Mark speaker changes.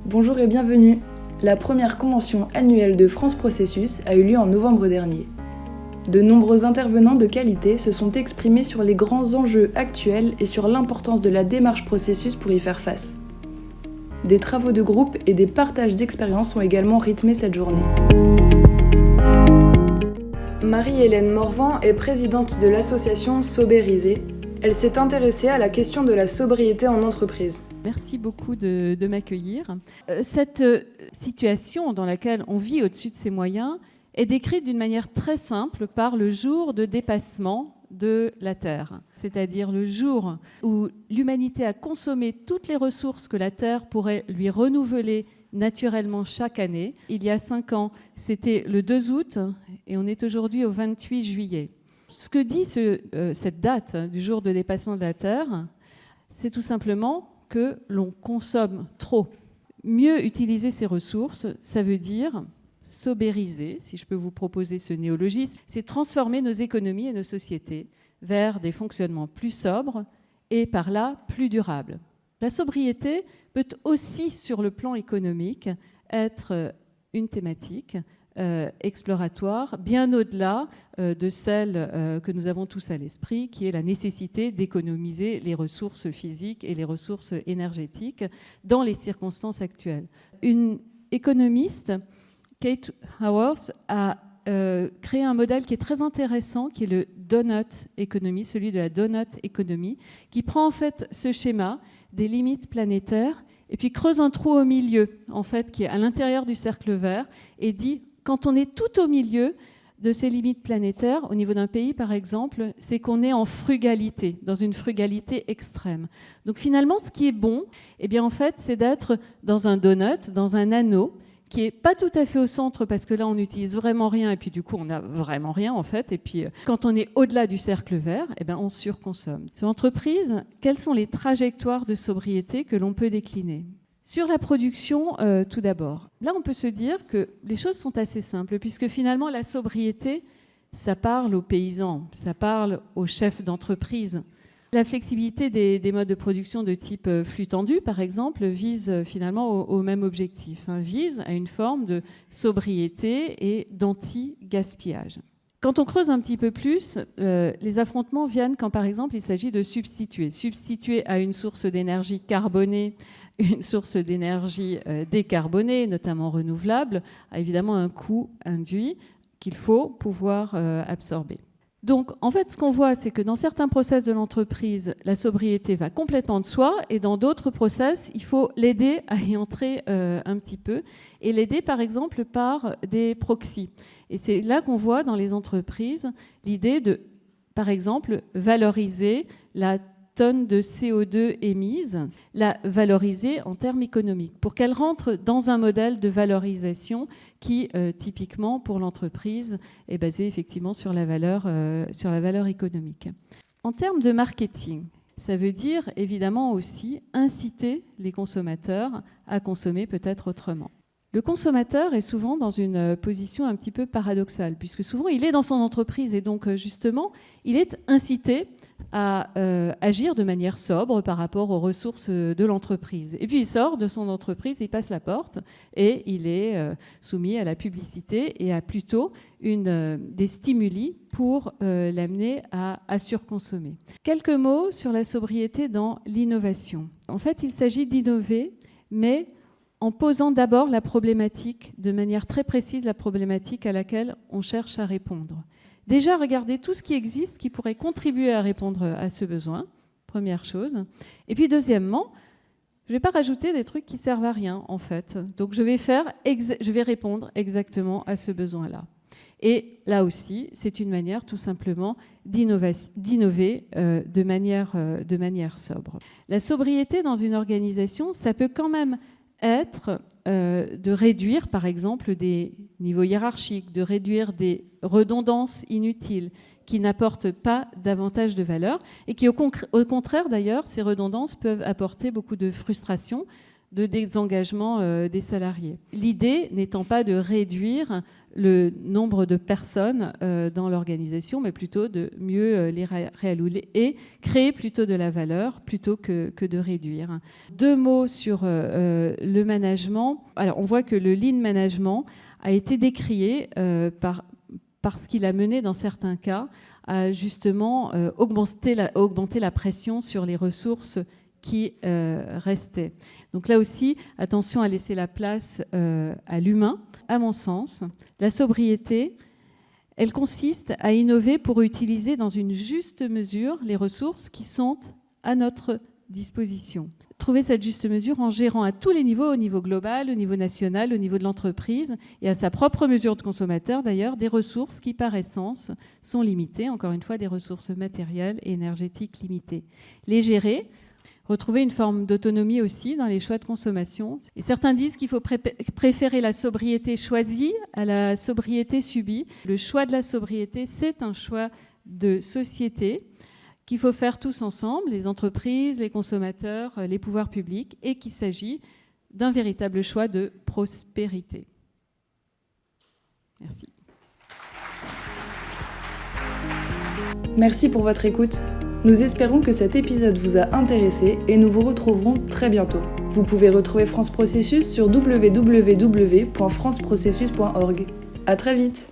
Speaker 1: Bonjour et bienvenue. La première convention annuelle de France Processus a eu lieu en novembre dernier. De nombreux intervenants de qualité se sont exprimés sur les grands enjeux actuels et sur l'importance de la démarche processus pour y faire face. Des travaux de groupe et des partages d'expériences ont également rythmé cette journée. Marie-Hélène Morvan est présidente de l'association Sobériser. Elle s'est intéressée à la question de la sobriété en entreprise.
Speaker 2: Merci beaucoup de m'accueillir. Cette situation dans laquelle on vit au-dessus de ses moyens est décrite d'une manière très simple par le jour de dépassement de la Terre, c'est-à-dire le jour où l'humanité a consommé toutes les ressources que la Terre pourrait lui renouveler naturellement chaque année. Il y a 5 ans, c'était le 2 août et on est aujourd'hui au 28 juillet. Ce que dit cette date du jour de dépassement de la Terre, c'est tout simplement que l'on consomme trop. Mieux utiliser ces ressources, ça veut dire sobériser, si je peux vous proposer ce néologisme, c'est transformer nos économies et nos sociétés vers des fonctionnements plus sobres et par là plus durables. La sobriété peut aussi, sur le plan économique, être une thématique exploratoire, bien au-delà de celle que nous avons tous à l'esprit, qui est la nécessité d'économiser les ressources physiques et les ressources énergétiques dans les circonstances actuelles. Une économiste, Kate Raworth, a créé un modèle qui est très intéressant, qui est le donut economy, celui de la donut economy, qui prend en fait ce schéma des limites planétaires et puis creuse un trou au milieu, en fait, qui est à l'intérieur du cercle vert, et dit quand on est tout au milieu de ces limites planétaires, au niveau d'un pays par exemple, c'est qu'on est en frugalité, dans une frugalité extrême. Donc finalement, ce qui est bon, eh bien en fait, c'est d'être dans un donut, dans un anneau, qui n'est pas tout à fait au centre, parce que là, on n'utilise vraiment rien, et puis du coup, on n'a vraiment rien en fait. Et puis, quand on est au-delà du cercle vert, eh bien, on surconsomme. Sur l'entreprise, quelles sont les trajectoires de sobriété que l'on peut décliner ? Sur la production, tout d'abord. Là, on peut se dire que les choses sont assez simples, puisque finalement, la sobriété, ça parle aux paysans, ça parle aux chefs d'entreprise. La flexibilité des modes de production de type flux tendu, par exemple, vise finalement au même objectif, vise à une forme de sobriété et d'anti-gaspillage. Quand on creuse un petit peu plus, les affrontements viennent quand, par exemple, il s'agit de substituer à une source d'énergie carbonée une source d'énergie décarbonée, notamment renouvelable, a évidemment un coût induit qu'il faut pouvoir absorber. Donc, en fait, ce qu'on voit, c'est que dans certains process de l'entreprise, la sobriété va complètement de soi, et dans d'autres process, il faut l'aider à y entrer un petit peu, et l'aider, par exemple, par des proxys. Et c'est là qu'on voit dans les entreprises l'idée de, par exemple, valoriser la tonne de CO2 émise, la valoriser en termes économiques, pour qu'elle rentre dans un modèle de valorisation qui, typiquement, pour l'entreprise, est basé effectivement sur la valeur économique. En termes de marketing, ça veut dire évidemment aussi inciter les consommateurs à consommer peut-être autrement. Le consommateur est souvent dans une position un petit peu paradoxale, puisque souvent il est dans son entreprise et donc justement il est incité à agir de manière sobre par rapport aux ressources de l'entreprise. Et puis il sort de son entreprise, il passe la porte et il est soumis à la publicité et à plutôt des stimuli pour l'amener à surconsommer. Quelques mots sur la sobriété dans l'innovation. En fait, il s'agit d'innover, mais en posant d'abord la problématique, de manière très précise, la problématique à laquelle on cherche à répondre. Déjà, regardez tout ce qui existe qui pourrait contribuer à répondre à ce besoin, première chose. Et puis deuxièmement, je ne vais pas rajouter des trucs qui servent à rien, en fait. Donc je vais répondre exactement à ce besoin-là. Et là aussi, c'est une manière tout simplement d'innover de manière sobre. La sobriété dans une organisation, ça peut quand même être de réduire, par exemple, des niveaux hiérarchiques, de réduire des redondances inutiles qui n'apportent pas davantage de valeur et qui, au contraire, d'ailleurs, ces redondances peuvent apporter beaucoup de frustration, de désengagement des salariés. L'idée n'étant pas de réduire le nombre de personnes dans l'organisation, mais plutôt de mieux les réallouer et créer plutôt de la valeur plutôt que de réduire. 2 mots sur le management. Alors, on voit que le lean management a été décrié parce qu'il a mené dans certains cas à justement augmenter la pression sur les ressources qui restaient. Donc là aussi, attention à laisser la place à l'humain. À mon sens, la sobriété, elle consiste à innover pour utiliser dans une juste mesure les ressources qui sont à notre disposition. Trouver cette juste mesure en gérant à tous les niveaux, au niveau global, au niveau national, au niveau de l'entreprise et à sa propre mesure de consommateur d'ailleurs, des ressources qui par essence sont limitées, encore une fois des ressources matérielles et énergétiques limitées. Les gérer, retrouver une forme d'autonomie aussi dans les choix de consommation. Et certains disent qu'il faut préférer la sobriété choisie à la sobriété subie. Le choix de la sobriété, c'est un choix de société qu'il faut faire tous ensemble, les entreprises, les consommateurs, les pouvoirs publics, et qu'il s'agit d'un véritable choix de prospérité. Merci.
Speaker 1: Merci pour votre écoute. Nous espérons que cet épisode vous a intéressé et nous vous retrouverons très bientôt. Vous pouvez retrouver France Processus sur www.franceprocessus.org. À très vite.